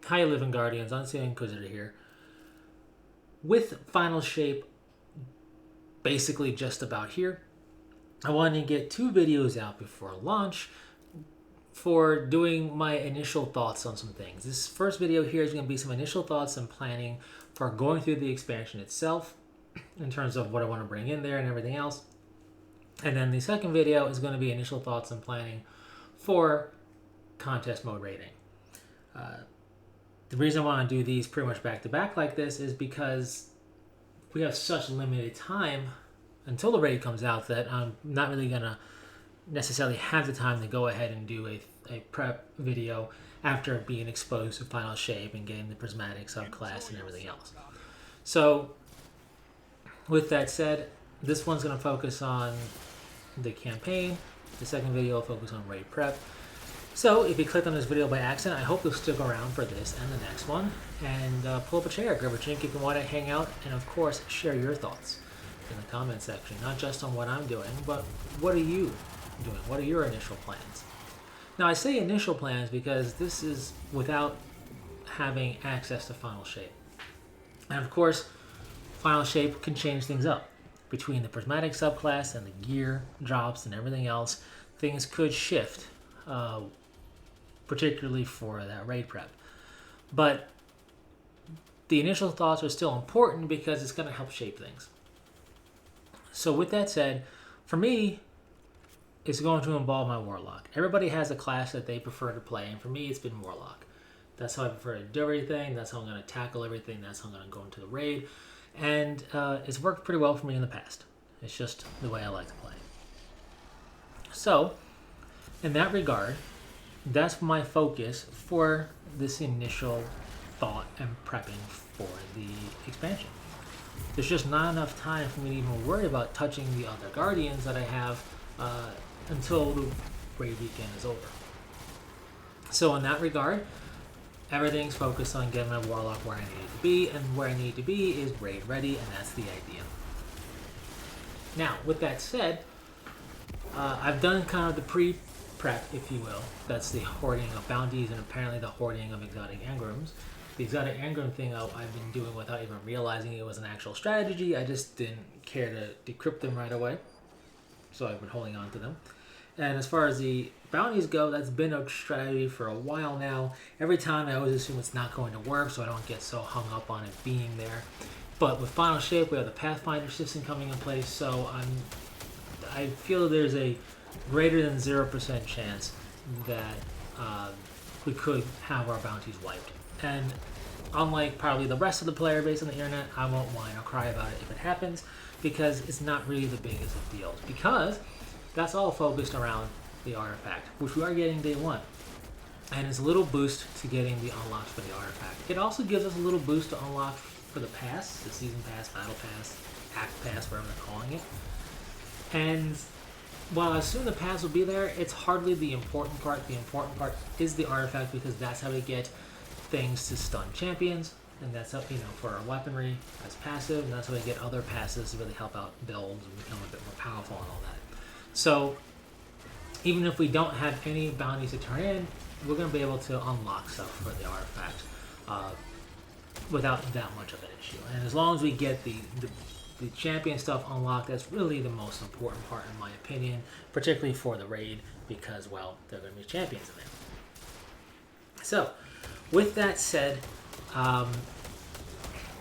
Hi Living Guardians, Unseen Inquisitor here. With Final Shape basically just about here, I wanted to get 2 videos out before launch for doing my initial thoughts on some things. This first video here is going to be some initial thoughts and planning for going through the expansion itself in terms of what I want to bring in there and everything else. And then the second video is going to be initial thoughts and planning for contest mode rating. The reason I want to do these pretty much back to back like this is because we have such limited time until the raid comes out that I'm not really going to necessarily have the time to go ahead and do a prep video after being exposed to Final Shape and getting the prismatic subclass and everything else. So with that said, this one's going to focus on the campaign. The second video will focus on raid prep. So if you clicked on this video by accident, I hope you'll stick around for this and the next one. And pull up a chair, grab a drink if you want to hang out, and of course, share your thoughts in the comment section. Not just on what I'm doing, but what are you doing? What are your initial plans? Now I say initial plans because this is without having access to Final Shape. And of course, Final Shape can change things up. Between the prismatic subclass and the gear drops and everything else, things could shift. Particularly for that raid prep. But the initial thoughts are still important because it's going to help shape things. So with that said, for me, it's going to involve my Warlock. Everybody has a class that they prefer to play, and for me, it's been Warlock. That's how I prefer to do everything. That's how I'm going to tackle everything. That's how I'm going to go into the raid. And it's worked pretty well for me in the past. It's just the way I like to play. So, in that regard, that's my focus for this initial thought and prepping for the expansion. There's just not enough time for me to even worry about touching the other Guardians that I have until the raid weekend is over. So in that regard, everything's focused on getting my Warlock where I need it to be, and where I need to be is raid ready, and that's the idea. Now, with that said, I've done kind of the pre-prep, if you will. That's the hoarding of bounties and apparently the hoarding of exotic engrams. The exotic engram thing I've been doing without even realizing it was an actual strategy. I just didn't care to decrypt them right away. So I've been holding on to them. And as far as the bounties go, that's been a strategy for a while now. Every time I always assume it's not going to work, so I don't get so hung up on it being there. But with Final Shape, we have the Pathfinder system coming in place, so I feel there's a greater than 0% chance that we could have our bounties wiped. And unlike probably the rest of the player base on the internet, I won't whine or cry about it if it happens, because it's not really the biggest of deals. Because that's all focused around the artifact, which we are getting day 1. And it's a little boost to getting the unlocks for the artifact. It also gives us a little boost to unlock for the pass, the season pass, battle pass, act pass, whatever they're calling it. And while I assume the pass will be there, it's hardly the important part. The important part is the artifact, because that's how we get things to stun champions, and that's how, for our weaponry as passive, and that's how we get other passes to really help out builds and become a bit more powerful and all that. So even if we don't have any bounties to turn in, we're going to be able to unlock stuff for the artifact without that much of an issue. And as long as we get the champion stuff unlocked, that's really the most important part in my opinion, particularly for the raid, because, well, there are going to be champions in there. So, with that said,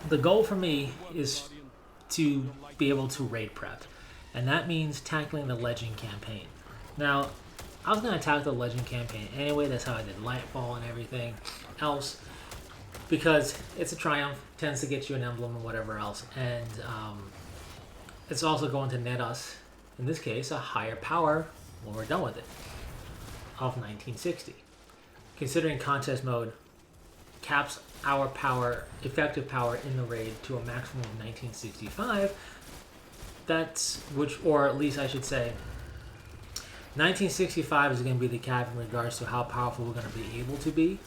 the goal for me is to be able to raid prep, and that means tackling the Legend campaign. Now, I was going to tackle the Legend campaign anyway. That's how I did Lightfall and everything else, because it's a triumph, tends to get you an emblem and whatever else, and it's also going to net us, in this case, a higher power when we're done with it, of 1960. Considering contest mode caps our power, effective power in the raid, to a maximum of 1965, or at least I should say, 1965 is going to be the cap in regards to how powerful we're going to be able to be,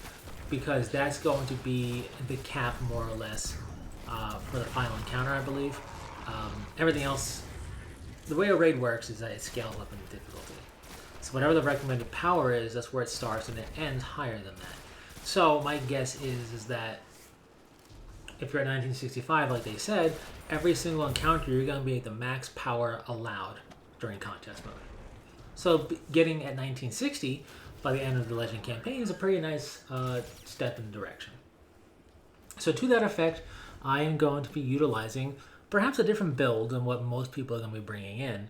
because that's going to be the cap more or less for the final encounter, I believe. Everything else, the way a raid works is that it scales up in difficulty. So whatever the recommended power is, that's where it starts, and it ends higher than that. So my guess is that if you're at 1965, like they said, every single encounter you're going to be at the max power allowed during contest mode. So getting at 1960 by the end of the Legend campaign is a pretty nice step in the direction. So to that effect, I am going to be utilizing perhaps a different build than what most people are going to be bringing in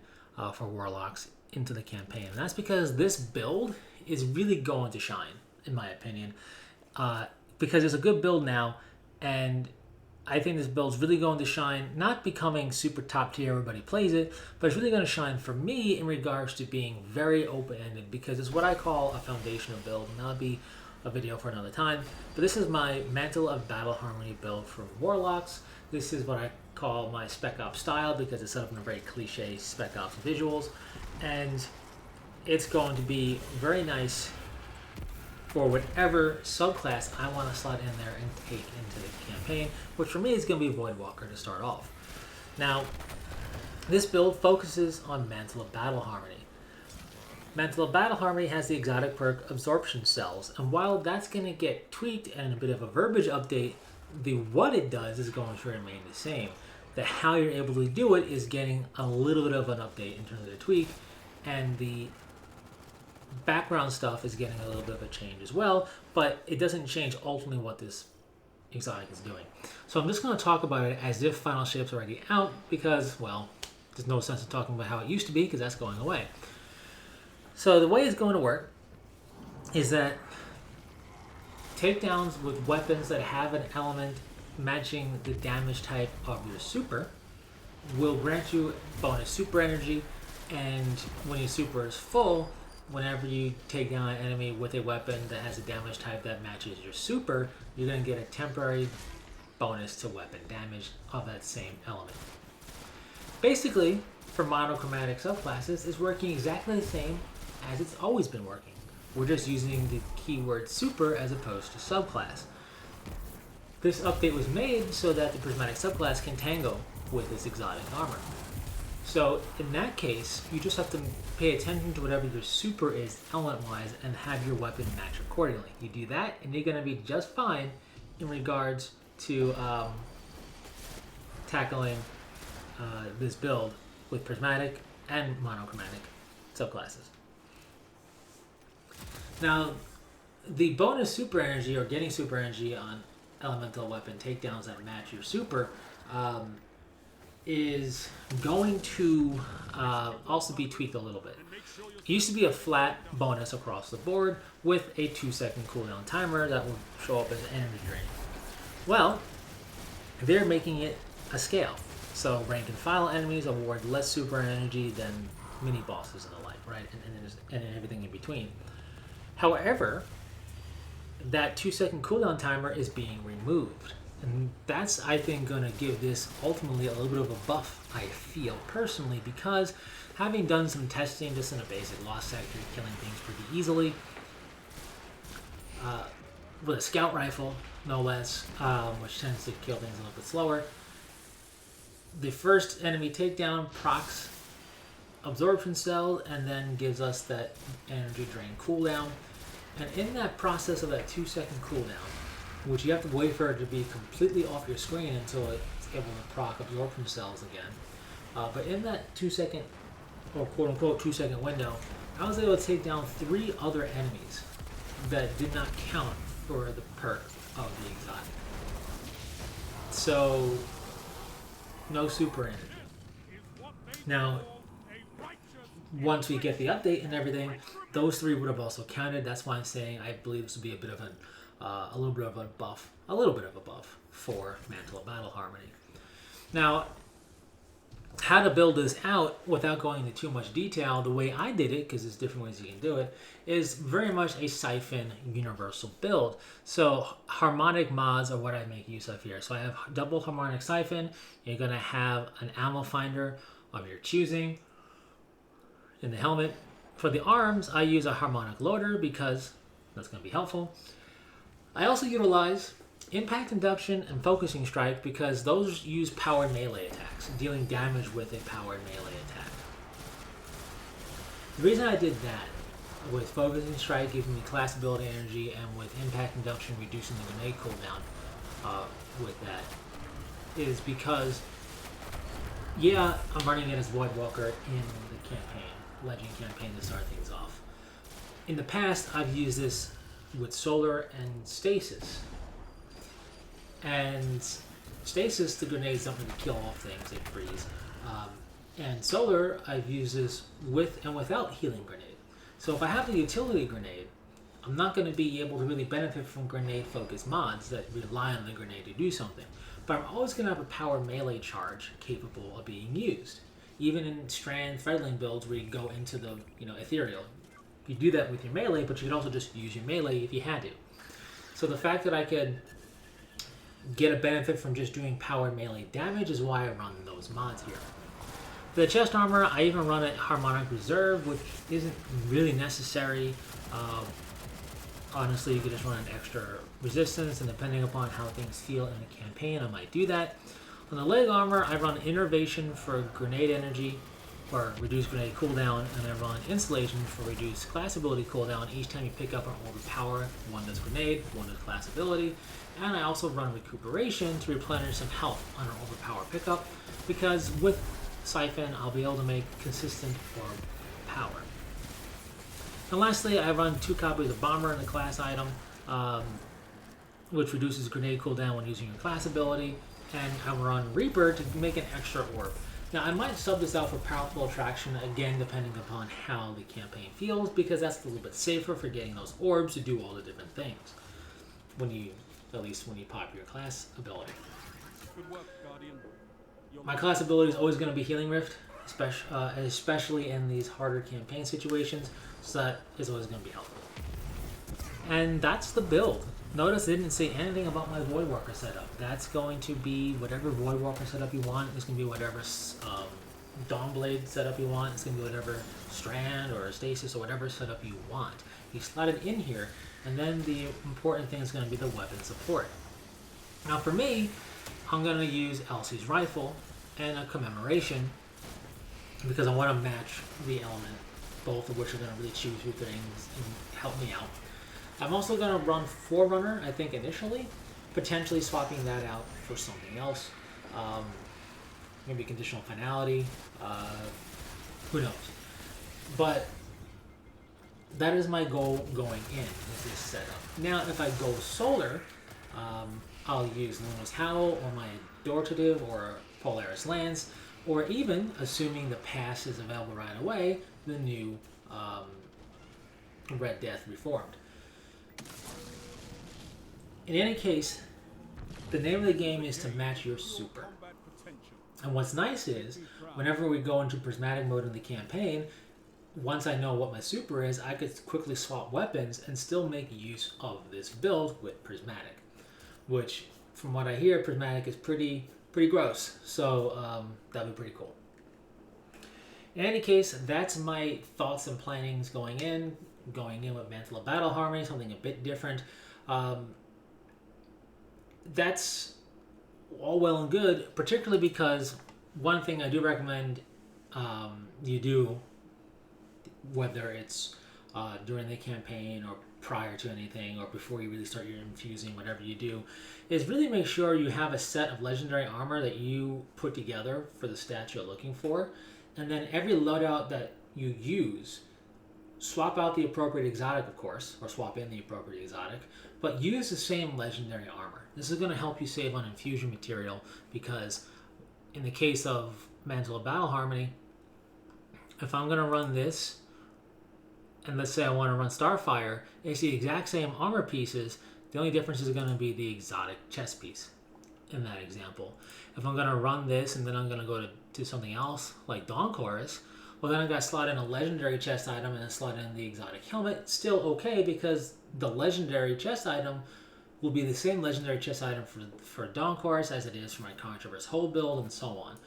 for Warlocks into the campaign. And that's because this build is really going to shine, in my opinion, because it's a good build now, and I think this build's really going to shine, not becoming super top tier, everybody plays it, but it's really going to shine for me in regards to being very open-ended, because it's what I call a foundational build, and that'll be a video for another time. But this is my Mantle of Battle Harmony build for Warlocks. This is what I call my Spec Ops style, because it's set up in a very cliche Spec Ops visuals, and it's going to be very nice for whatever subclass I want to slot in there and take into the campaign, which for me is going to be Voidwalker to start off. Now, this build focuses on Mantle of Battle Harmony. Mantle of Battle Harmony has the exotic perk Absorption Cells, and while that's going to get tweaked and a bit of a verbiage update, the what it does is going to remain the same. The how you're able to do it is getting a little bit of an update in terms of the tweak, and the background stuff is getting a little bit of a change as well, but it doesn't change ultimately what this exotic is doing. So I'm just going to talk about it as if Final Shape's already out, because, well, there's no sense in talking about how it used to be, because that's going away. So the way it's going to work is that takedowns with weapons that have an element matching the damage type of your super will grant you bonus super energy, and when your super is full, whenever you take down an enemy with a weapon that has a damage type that matches your super, you're going to get a temporary bonus to weapon damage of that same element. Basically, for monochromatic subclasses, it's working exactly the same as it's always been working. We're just using the keyword super as opposed to subclass. This update was made so that the prismatic subclass can tango with this exotic armor. So in that case, you just have to pay attention to whatever your super is element-wise and have your weapon match accordingly. You do that, and you're going to be just fine in regards to tackling this build with prismatic and monochromatic subclasses. Now, the bonus super energy, or getting super energy on elemental weapon takedowns that match your super, is going to also be tweaked a little bit. It used to be a flat bonus across the board with a 2-second cooldown timer that will show up as energy drain. Well, they're making it a scale. So rank and file enemies award less super energy than mini bosses and the like, right? And everything in between. However, that 2-second cooldown timer is being removed. And that's, I think, going to give this ultimately a little bit of a buff, I feel, personally, because having done some testing just in a basic lost sector, killing things pretty easily, with a scout rifle, no less, which tends to kill things a little bit slower, the first enemy takedown procs absorption cell and then gives us that energy drain cooldown. And in that process of that 2-second cooldown, which you have to wait for it to be completely off your screen until it's able to proc absorption cells again. But in that 2-second, or quote-unquote 2-second window, I was able to take down 3 other enemies that did not count for the perk of the exotic. So, no super energy. Now, once we get the update and everything, those 3 would have also counted. That's why I'm saying I believe this would be a bit of a little bit of a buff for Mantle of Battle Harmony. Now, how to build this out without going into too much detail, the way I did it, because there's different ways you can do it, is very much a Siphon universal build. So harmonic mods are what I make use of here. So I have double harmonic Siphon. You're going to have an ammo finder of your choosing in the helmet. For the arms, I use a harmonic loader because that's going to be helpful. I also utilize Impact Induction and Focusing Strike because those use powered melee attacks, dealing damage with a powered melee attack. The reason I did that with focusing strike giving me class ability energy, and with impact induction reducing the grenade cooldown with that, is because, yeah, I'm running it as Void Walker in the campaign, Legend campaign, to start things off. In the past, I've used this with Solar and Stasis. And Stasis, the grenades don't really kill off things, they freeze. And Solar, I've used this with and without Healing Grenade. So if I have the Utility Grenade, I'm not going to be able to really benefit from grenade-focused mods that rely on the grenade to do something. But I'm always going to have a power melee charge capable of being used. Even in Strand Threadling builds where you go into the ethereal. You do that with your melee, but you can also just use your melee if you had to. So the fact that I could get a benefit from just doing power melee damage is why I run those mods here. For the chest armor, I even run a Harmonic Reserve, which isn't really necessary. Honestly, you could just run an extra resistance, and depending upon how things feel in the campaign, I might do that. On the leg armor, I run Innervation for grenade energy, or reduced grenade cooldown, and I run Insulation for reduced class ability cooldown each time you pick up an orb of power. One does grenade, one does class ability, and I also run Recuperation to replenish some health on an orb of power pickup, because with Siphon, I'll be able to make consistent orb power. And lastly, I run 2 copies of Bomber in the class item, which reduces grenade cooldown when using your class ability, and I run Reaper to make an extra orb. Now, I might sub this out for Powerful Attraction, again, depending upon how the campaign feels, because that's a little bit safer for getting those orbs to do all the different things, at least when you pop your class ability. Good work, Guardian. My class ability is always going to be Healing Rift, especially in these harder campaign situations, so that is always going to be helpful. And that's the build. Notice I didn't say anything about my Void Walker setup. That's going to be whatever Void Walker setup you want. It's going to be whatever Dawnblade setup you want. It's going to be whatever Strand or Stasis or whatever setup you want. You slot it in here, and then the important thing is going to be the weapon support. Now for me, I'm going to use Elsie's Rifle and a Commemoration because I want to match the element, both of which are going to really chew through things and help me out. I'm also going to run Forerunner, I think, initially, potentially swapping that out for something else. Maybe Conditional Finality. Who knows? But that is my goal going in with this setup. Now, if I go Solar, I'll use Luna's Howl or my Authoritative or Polaris Lance, or even, assuming the pass is available right away, the new Red Death Reformed. In any case, the name of the game is to match your super. And what's nice is, whenever we go into prismatic mode in the campaign, once I know what my super is, I could quickly swap weapons and still make use of this build with prismatic. Which, from what I hear, prismatic is pretty gross. So that'd be pretty cool. In any case, that's my thoughts and plannings going in with Mantle of Battle Harmony, something a bit different. That's all well and good, particularly because one thing I do recommend you do, whether it's during the campaign or prior to anything or before you really start your infusing, whatever you do, is really make sure you have a set of legendary armor that you put together for the stats you're looking for, and then every loadout that you use, swap out the appropriate exotic, of course, or swap in the appropriate exotic, but use the same legendary armor. This is going to help you save on infusion material, because in the case of Mantle of Battle Harmony, if I'm going to run this, and let's say I want to run Starfire, it's the exact same armor pieces. The only difference is going to be the exotic chest piece in that example. If I'm going to run this and then I'm going to go to something else, like Dawn Chorus, well, then I've got to slot in a legendary chest item and then slot in the exotic helmet. Still okay, because the legendary chest item will be the same legendary chest item for Dawn Chorus as it is for my Controverse Hold build, and so on.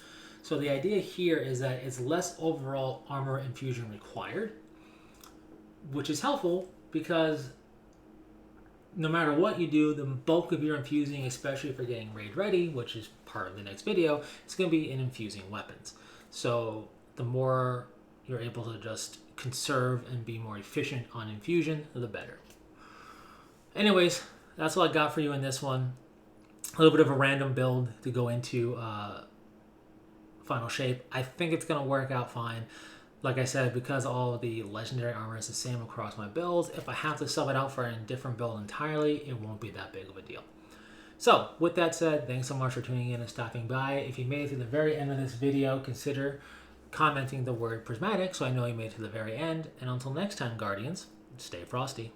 So the idea here is that it's less overall armor infusion required, which is helpful because no matter what you do, the bulk of your infusing, especially if you're getting raid ready, which is part of the next video, it's going to be in infusing weapons. So the more you're able to just conserve and be more efficient on infusion, the better. Anyways, that's all I got for you in this one. A little bit of a random build to go into final shape. I think it's going to work out fine. Like I said, because all the legendary armor is the same across my builds, if I have to sub it out for a different build entirely, it won't be that big of a deal. So, with that said, thanks so much for tuning in and stopping by. If you made it to the very end of this video, consider commenting the word prismatic so I know you made it to the very end. And until next time, Guardians, stay frosty.